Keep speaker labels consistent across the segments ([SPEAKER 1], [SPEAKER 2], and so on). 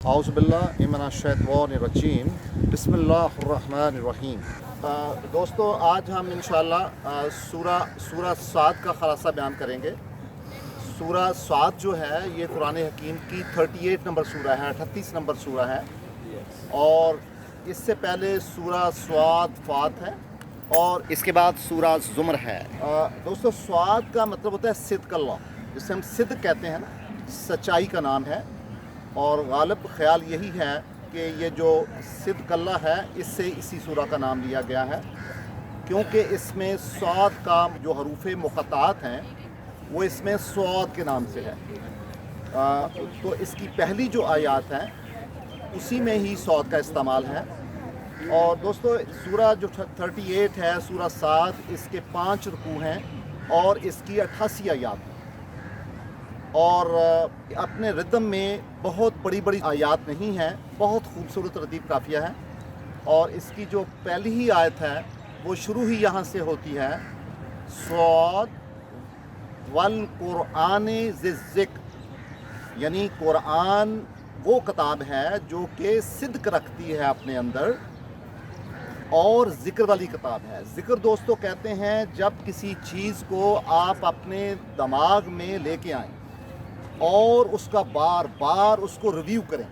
[SPEAKER 1] औज़ुबिल्लाहि मिनश्शैतानिर्रजीम बिस्मिल्लाहिर्रहमानिर्रहीम। दोस्तों, आज हम इंशाअल्लाह सूरा साद का ख़लासा बयान करेंगे। सूरा साद जो है ये कुरान हकीम की 38 नंबर सूरा है, 38 नंबर सूरा है। और इससे पहले सूरा स्वाद फात है और इसके बाद सूरा ज़ुमर है। दोस्तों, स्वाद का मतलब होता है सिद्क़ल्लाह, जिसे हम सिद्क़ कहते हैं ना, सच्चाई का नाम है। और गालिब ख़्याल यही है कि ये जो सिद्क़ल्लाह है इससे इसी सूरा का नाम लिया गया है, क्योंकि इसमें स्वाद का जो हरूफ़ मुक़त्ताअत हैं वो इसमें स्वाद के नाम से है। तो इसकी पहली जो आयात हैं उसी में ही स्वाद का इस्तेमाल है। और दोस्तों, सूरा जो 38 है, सूरा साद, इसके 5 रुकू हैं और इसकी 88 आयात हैं। और अपने रिदम में बहुत बड़ी बड़ी आयात नहीं हैं, बहुत खूबसूरत तरतीब काफ़िया है। और इसकी जो पहली ही आयत है वो शुरू ही यहाँ से होती है, स्वाद वल कुरान ज़िक्र, यानी कुरान वो किताब है जो कि सिद्क़ रखती है अपने अंदर और ज़िक्र वाली किताब है। ज़िक्र दोस्तों कहते हैं जब किसी चीज़ को आप अपने दिमाग में लेके आएँ और उसका बार बार उसको रिव्यू करें।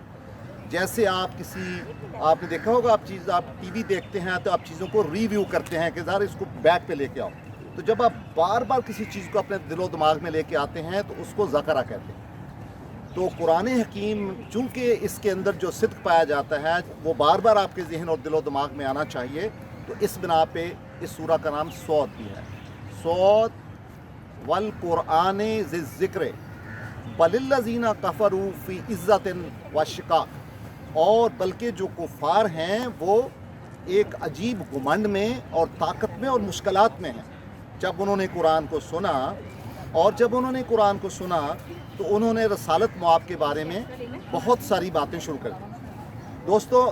[SPEAKER 1] जैसे आपने देखा होगा, आप टीवी देखते हैं तो आप चीज़ों को रिव्यू करते हैं कि ज़रा इसको बैक पे लेके आओ। तो जब आप बार बार किसी चीज़ को अपने दिलो दिमाग में लेके आते हैं तो उसको ज़करा कहते हैं। तो कुरान हकीम चूँकि इसके अंदर जो सिद्क़ पाया जाता है वो बार बार आपके ज़हन और दिलो दिमाग में आना चाहिए, तो इस बिना पे इस सूरा का नाम सौद भी है। सौद वल कुरान ज़िक्र बलिल्लज़ीना कफ़रू फ़ी इज़्ज़तिन व शिकाक, और बल्कि जो कुफ़ार हैं वो एक अजीब घुमंड में और ताकत में और मुश्किलात में हैं। जब उन्होंने कुरान को सुना तो उन्होंने रसालत मुआब के बारे में बहुत सारी बातें शुरू कर दी। दोस्तों,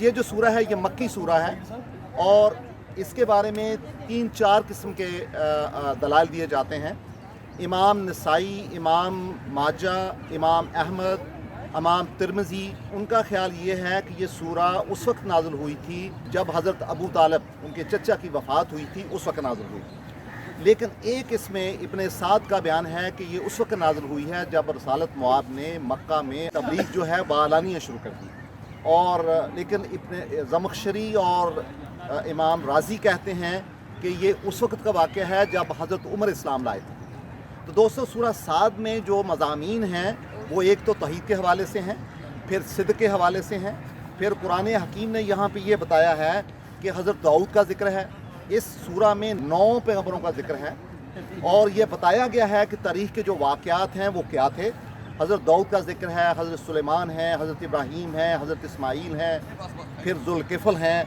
[SPEAKER 1] ये जो सूरा है ये मक्की सूरा है और इसके बारे में 3-4 किस्म के दलाइल दिए जाते हैं। इमाम नसाई, इमाम माजा, इमाम अहमद, इमाम तिरमिज़ी, उनका ख्याल ये है कि ये सूरा उस वक्त नाज़िल हुई थी जब हज़रत अबू तालिब, उनके चचा की वफ़ात हुई थी, उस वक्त नाज़िल हुई थी। लेकिन एक इसमें इब्ने साद का बयान है कि ये उस वक्त नाज़िल हुई है जब रसालत मुआब ने मक्का में तबलीग जो है बालानिया शुरू कर दी। और लेकिन इब्ने ज़मख़शरी और इमाम राज़ी कहते हैं कि ये उस वक्त का वाक़या है जब हज़रत उमर इस्लाम लाए थे। तो दोस्तों, सूरा साद में जो मज़ामीन हैं वो एक तो तौहीद के हवाले से हैं, फिर सिद्क़ के हवाले से हैं, फिर कुरान हकीम ने यहाँ पे ये बताया है कि हज़रत दाऊद का ज़िक्र है। इस सूरा में 9 पैगंबरों का ज़िक्र है और ये बताया गया है कि तारीख़ के जो वाक़यात हैं वो क्या थे। हज़रत दाऊद का ज़िक्र है, हज़रत सुलेमान है, हज़रत इब्राहीम है, हज़रत इस्माईल हैं, फिर ज़ुल्किफ़ल हैं,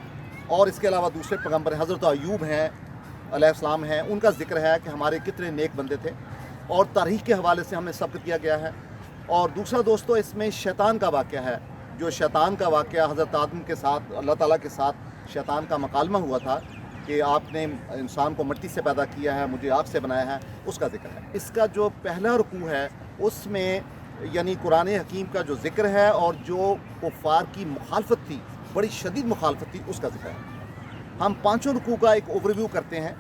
[SPEAKER 1] और इसके अलावा दूसरे पैगंबर हज़रत अय्यूब हैं अलैहिस्सलाम हैं। उनका ज़िक्र है कि हमारे कितने नेक बंदे थे, और तारीख़ के हवाले से हमें सबक दिया गया है। और दूसरा दोस्तों, इसमें शैतान का वाक़या है। जो शैतान का वाक़या हज़रत आदम के साथ, अल्लाह ताला के साथ शैतान का मकालमा हुआ था कि आपने इंसान को मिट्टी से पैदा किया है, मुझे आग से बनाया है, उसका ज़िक्र है। इसका जो पहला रुकू है उसमें यानी कुरान हकीम का जो ज़िक्र है और जो कुफ़ार की मुखालफत थी, बड़ी शदीद मुखालफत थी, उसका ज़िक्र है। हम 5 रुकू का एक ओवरव्यू करते हैं।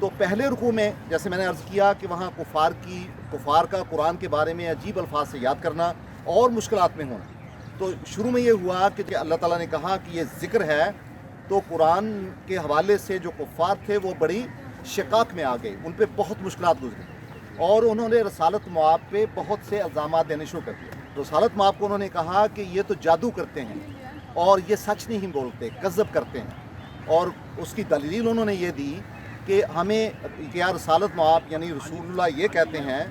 [SPEAKER 1] तो पहले रुकू में जैसे मैंने अर्ज़ किया कि वहाँ कुफ़ार का कुरान के बारे में अजीब अल्फाज से याद करना और मुश्किलात में होना। तो शुरू में ये हुआ कि अल्लाह ताला ने कहा कि ये ज़िक्र है, तो कुरान के हवाले से जो कुफ़ार थे वो बड़ी शिकाक में आ गए, उन पर बहुत मुश्किलात गुजरी और उन्होंने रसालत मुआब पे बहुत से इल्ज़ामात देने शुरू कर दिए। रसालत मुआब को उन्होंने कहा कि ये तो जादू करते हैं और ये सच नहीं बोलते, कज़्ज़ब करते हैं। और उसकी दलील उन्होंने ये दी कि हमें क्या रसालत मुआब यानी रसूलुल्लाह ये कहते हैं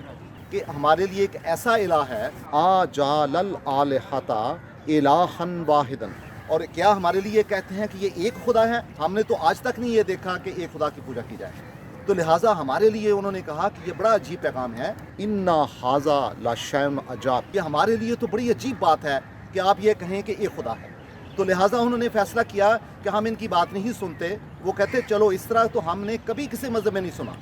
[SPEAKER 1] कि हमारे लिए एक ऐसा इलाह है, आ जालल आलिहता इलाहन वाहिदन, और क्या हमारे लिए कहते हैं कि ये एक खुदा है। हमने तो आज तक नहीं ये देखा कि एक खुदा की पूजा की जाए। तो लिहाजा हमारे लिए उन्होंने कहा कि ये बड़ा अजीब पैगाम है, इन्ना हाजा ला शैन अजाब, ये हमारे लिए तो बड़ी अजीब बात है कि आप ये कहें कि एक खुदा है। तो लिहाजा उन्होंने फ़ैसला किया कि हम इनकी बात नहीं सुनते। वो कहते चलो इस तरह तो हमने कभी किसी मज़हब में नहीं सुना,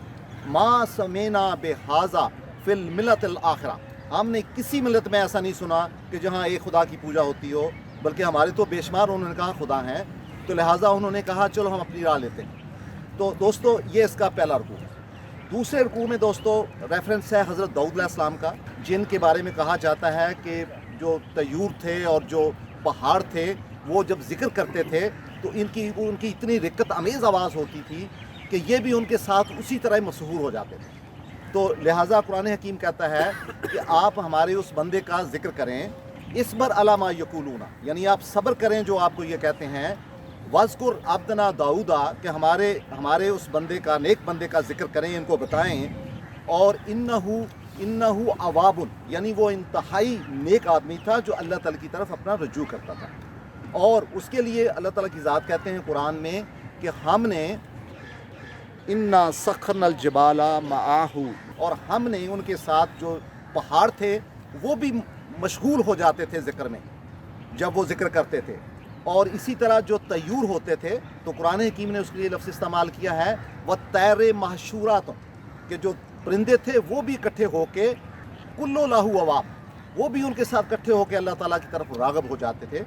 [SPEAKER 1] मा समेना बेहाजा फिल मिलतिल आखिरा, ہم نے کسی ملت میں ایسا نہیں سنا کہ جہاں ایک خدا کی پوجا ہوتی ہو، بلکہ ہمارے تو بے شمار انہوں نے کہا خدا ہیں، تو لہٰذا انہوں نے کہا چلو ہم اپنی راہ لیتے ہیں۔ تو دوستو یہ اس کا پہلا رکوع ہے۔ دوسرے رکوع میں دوستو ریفرنس ہے حضرت داؤد علیہ السلام کا، جن کے بارے میں کہا جاتا ہے کہ جو طیور تھے اور جو پہاڑ تھے وہ جب ذکر کرتے تھے تو ان کی اتنی رقت امیز آواز ہوتی تھی کہ یہ بھی ان کے ساتھ اسی طرح مسحور ہو جاتے تھے۔ تو لہٰذا قرآن حکیم کہتا ہے کہ آپ ہمارے اس بندے کا ذکر کریں، اصبر علی ما یقولون، یعنی آپ صبر کریں جو آپ کو یہ کہتے ہیں، واذکر عبدنا داؤدا، کہ ہمارے اس بندے کا، نیک بندے کا ذکر کریں، ان کو بتائیں، اور انہ اواب، یعنی وہ انتہائی نیک آدمی تھا جو اللہ تعالیٰ کی طرف اپنا رجوع کرتا تھا۔ اور اس کے لیے اللہ تعالیٰ کی ذات کہتے ہیں قرآن میں کہ ہم نے انا سخرنا الجبال معاہ، اور ہم نے ان کے ساتھ جو پہاڑ تھے وہ بھی مشغول ہو جاتے تھے ذکر میں جب وہ ذکر کرتے تھے۔ اور اسی طرح جو طیور ہوتے تھے تو قرآن حکیم نے اس کے لیے لفظ استعمال کیا ہے وَالطَّيْرِ مَحْشُورَاتٌ، کہ جو پرندے تھے وہ بھی اکٹھے ہو کے کُلُّ لَهُ أَوَابٌ، وہ بھی ان کے ساتھ اکٹھے ہو کے اللہ تعالیٰ کی طرف راغب ہو جاتے تھے۔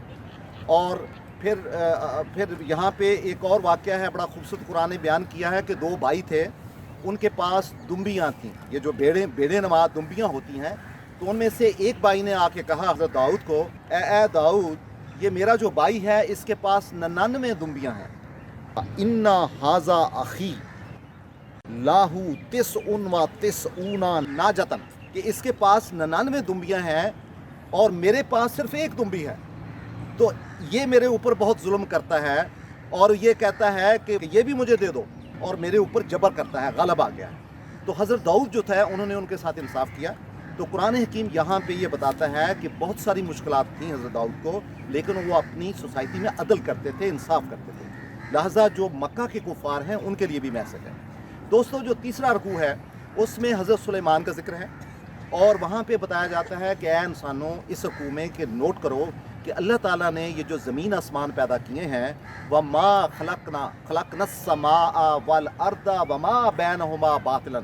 [SPEAKER 1] اور پھر یہاں پہ ایک اور واقعہ ہے بڑا خوبصورت، قرآن نے بیان کیا ہے کہ 2 بھائی تھے، ان کے پاس دمبیاں تھیں، یہ جو بیڑے نما دمبیاں ہوتی ہیں، تو ان میں سے ایک بھائی نے آ کے کہا حضرت داؤد کو، اے داؤد، یہ میرا جو بھائی ہے اس کے پاس 99 دمبیاں ہیں، اِنَّا ھَذَا أَخِي لَهُ 99 ناجتن، کہ اس کے پاس 99 دمبیاں ہیں اور میرے پاس صرف ایک دمبی ہے، تو یہ میرے اوپر بہت ظلم کرتا ہے اور یہ کہتا ہے کہ یہ بھی مجھے دے دو، اور میرے اوپر جبر کرتا ہے، غالب آ گیا ہے۔ تو حضرت داؤد جو تھا انہوں نے ان کے ساتھ انصاف کیا۔ تو قرآن حکیم یہاں پہ یہ بتاتا ہے کہ بہت ساری مشکلات تھیں حضرت داؤد کو، لیکن وہ اپنی سوسائٹی میں عدل کرتے تھے، انصاف کرتے تھے، لہٰذا جو مکہ کے کفار ہیں ان کے لیے بھی میسج ہے۔ دوستو جو تیسرا رکوع ہے اس میں حضرت سلیمان کا ذکر ہے، اور وہاں پہ بتایا جاتا ہے کہ اے انسانوں اس رکوع میں کہ نوٹ کرو کہ اللہ تعالیٰ نے یہ جو زمین آسمان پیدا کیے ہیں، وَمَا خَلَقْنَا السَّمَاءَ وَالْأَرْضَ وَمَا بَيْنَهُمَا بَاطِلًا،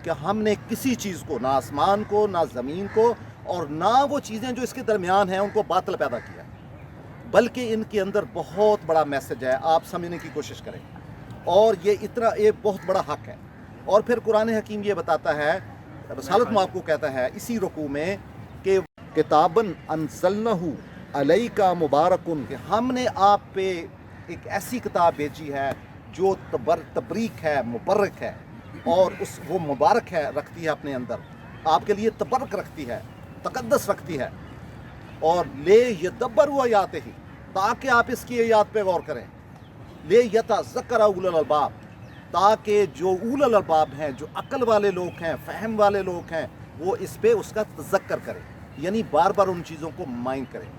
[SPEAKER 1] کہ ہم نے کسی چیز کو، نہ آسمان کو، نہ زمین کو، اور نہ وہ چیزیں جو اس کے درمیان ہیں ان کو باطل پیدا کیا، بلکہ ان کے اندر بہت بڑا میسج ہے، آپ سمجھنے کی کوشش کریں، اور یہ بہت بڑا حق ہے۔ اور پھر قرآن حکیم یہ بتاتا ہے، رسالت میں آپ کو کہتا ہے اسی رکوع میں کہ کتاباً انزلنہ علیک مبارکن، کہ ہم نے آپ پہ ایک ایسی کتاب بھیجی ہے جو تبریک ہے، مبرک ہے، اور وہ مبارک ہے، رکھتی ہے اپنے اندر، آپ کے لیے تبرک رکھتی ہے، تقدس رکھتی ہے، اور لے یدبروا آیاتہ، تاکہ آپ اس کی آیات پہ غور کریں، لے یتذکر اولو الالباب، تاکہ جو اولو الالباب ہیں، جو عقل والے لوگ ہیں، فہم والے لوگ ہیں، وہ اس پہ اس کا تذکر کریں، یعنی بار بار ان چیزوں کو مائنڈ کریں۔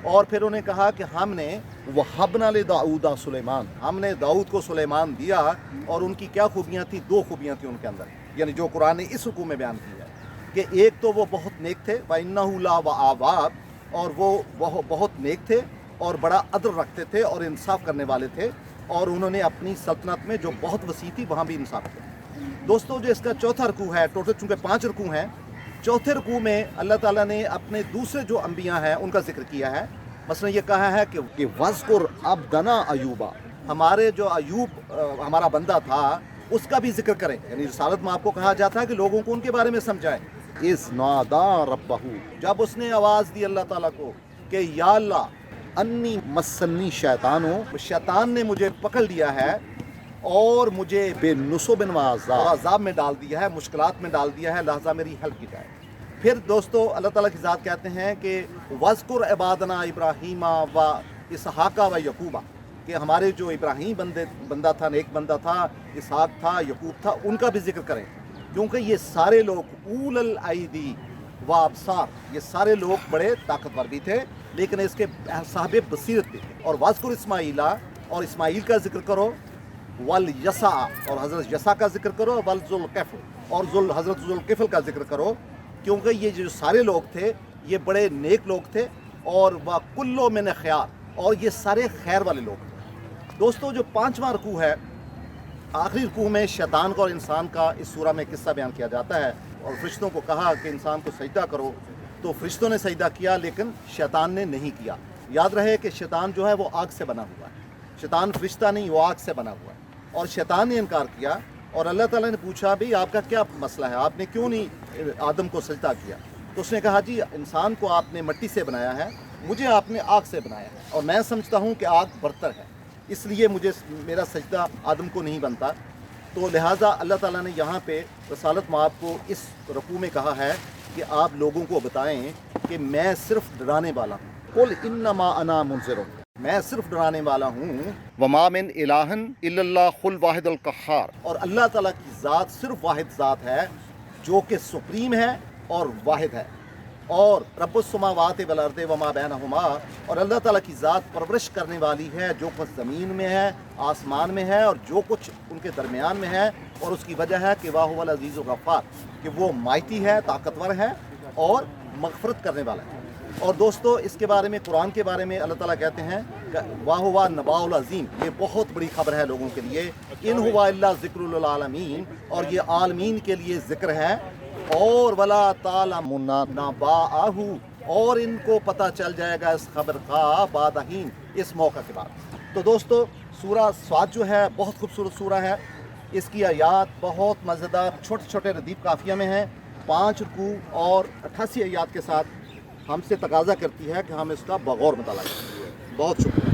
[SPEAKER 1] اور پھر انہیں کہا کہ ہم نے وَهَبْنَا لِدَاؤُدَ سلیمان، ہم نے داؤد کو سلیمان دیا، اور ان کی کیا خوبیاں تھیں؟ 2 خوبیاں تھیں ان کے اندر، یعنی جو قرآن نے اس رکوع میں بیان کی ہے، کہ ایک تو وہ بہت نیک تھے، وَإِنَّهُ لَأَوَّابٌ، اور وہ بہت نیک تھے اور بڑا عدل رکھتے تھے اور انصاف کرنے والے تھے، اور انہوں نے اپنی سلطنت میں جو بہت وسیع تھی وہاں بھی انصاف کیا۔ دوستو جو اس کا چوتھا رکوع ہے، ٹوٹل چونکہ 5 رکوع ہیں، چوتھے رکوع میں اللہ تعالیٰ نے اپنے دوسرے جو انبیاء ہیں ان کا ذکر کیا ہے، مثلا یہ کہا ہے کہ وَاذْكُرْ عَبْدَنَا أَيُّوبَ، ہمارے جو ایوب ہمارا بندہ تھا اس کا بھی ذکر کریں، یعنی رسالت میں آپ کو کہا جاتا ہے کہ لوگوں کو ان کے بارے میں سمجھائیں۔ اِذْ نَادَىٰ رَبَّهُ، جب اس نے آواز دی اللہ تعالیٰ کو کہ یا اللہ انی مسنی شیطانو، شیطان نے مجھے پکڑ لیا ہے اور مجھے بے نصب و عذاب میں ڈال دیا ہے، مشکلات میں ڈال دیا ہے، لہذا میری ہیلپ کی جائے۔ پھر دوستو اللہ تعالیٰ کی ذات کہتے ہیں کہ وَاذْكُرْ عِبَادَنَا ابراہیم و اسحاق و یعقوب، کہ ہمارے جو ابراہیم بندہ تھا، نیک بندہ تھا، اسحاق تھا، یعقوب تھا، ان کا بھی ذکر کریں، کیونکہ یہ سارے لوگ اول الایدی و ابصار، یہ سارے لوگ بڑے طاقتور بھی تھے لیکن اس کے صاحب بصیرت بھی تھے۔ اور وَاذْكُرْ اسماعیل، اور اسماعیل کا ذکر کرو، والیسع، اور حضرت یسع کا ذکر کرو، والذوالکفل، اور حضرت ذوالکفل کا ذکر کرو، کیونکہ یہ جو سارے لوگ تھے یہ بڑے نیک لوگ تھے، اور وَكُلُّ مِنْ خِيَارٍ، اور یہ سارے خیر والے لوگ تھے۔ دوستو جو 5واں رکوع ہے، آخری رکوع میں شیطان کا اور انسان کا اس سورہ میں قصہ بیان کیا جاتا ہے، اور فرشتوں کو کہا کہ انسان کو سجدہ کرو، तो फरिश्तों ने सजदा किया लेकिन शैतान ने नहीं किया। याद रहे कि शैतान जो है वो आग से बना हुआ है, शैतान फरिश्ता नहीं, वो आग से बना हुआ है। और शैतान ने इनकार किया और अल्लाह ताला ने पूछा भाई आपका क्या मसला है, आपने क्यों नहीं आदम को सजदा किया? तो उसने कहा जी इंसान को आपने मिट्टी से बनाया है, मुझे आपने आग से बनाया है और मैं समझता हूँ कि आग बरतर है, इसलिए मुझे मेरा सजदा आदम को नहीं बनता। तो लिहाजा अल्लाह ताला ने यहाँ पे रसालत मआब को इस रकू में कहा है कि आप लोगों को बताएं कि मैं सिर्फ डराने वाला हूँ। कुल इन्नमा अना मुनज़िरुन, मैं सिर्फ डराने वाला हूँ। वमा मिन इलाहन इल्लल्लाहुल वाहिदुल कहार, और अल्लाह ताला की ज़ात सिर्फ वाहिद ज़ात है जो कि सुप्रीम है और वाहिद है। और रब्बुस समावाति वल अर्दि वमा बैनहुमा, और अल्लाह ताला की ज़ात परवरिश करने वाली है जो कुछ ज़मीन में है, आसमान में है और जो कुछ उनके दरमियान में है। और उसकी वजह है कि वाह हुवल अज़ीज़ुल गफ़्फ़ार, कि वो माइटी है, ताकतवर है और मग़फ़िरत करने वाला है। और दोस्तों इसके बारे में, कुरान के बारे में अल्लाह ताला कहते हैं वाह हुवा नबाउल अज़ीम, ये बहुत बड़ी खबर है लोगों के लिए। इन हुवा इल्ला ज़िक्रुल लिल आलमीन, और ये आलमीन के लिए ज़िक्र है। और वला तालमुना नबाअहु, और इनको पता चल जाएगा इस खबर का बादहीन, इस मौका के बाद। तो दोस्तों सूरा स्वाद जो है बहुत खूबसूरत सूरा है, इसकी आयात बहुत मज़ेदार छोटे छोटे रदीफ काफ़िया में हैं। 5 रुकू और 88 आयात के साथ हमसे तकाजा करती है कि हम इसका बगौर मुताला करें। बहुत शुक्रिया।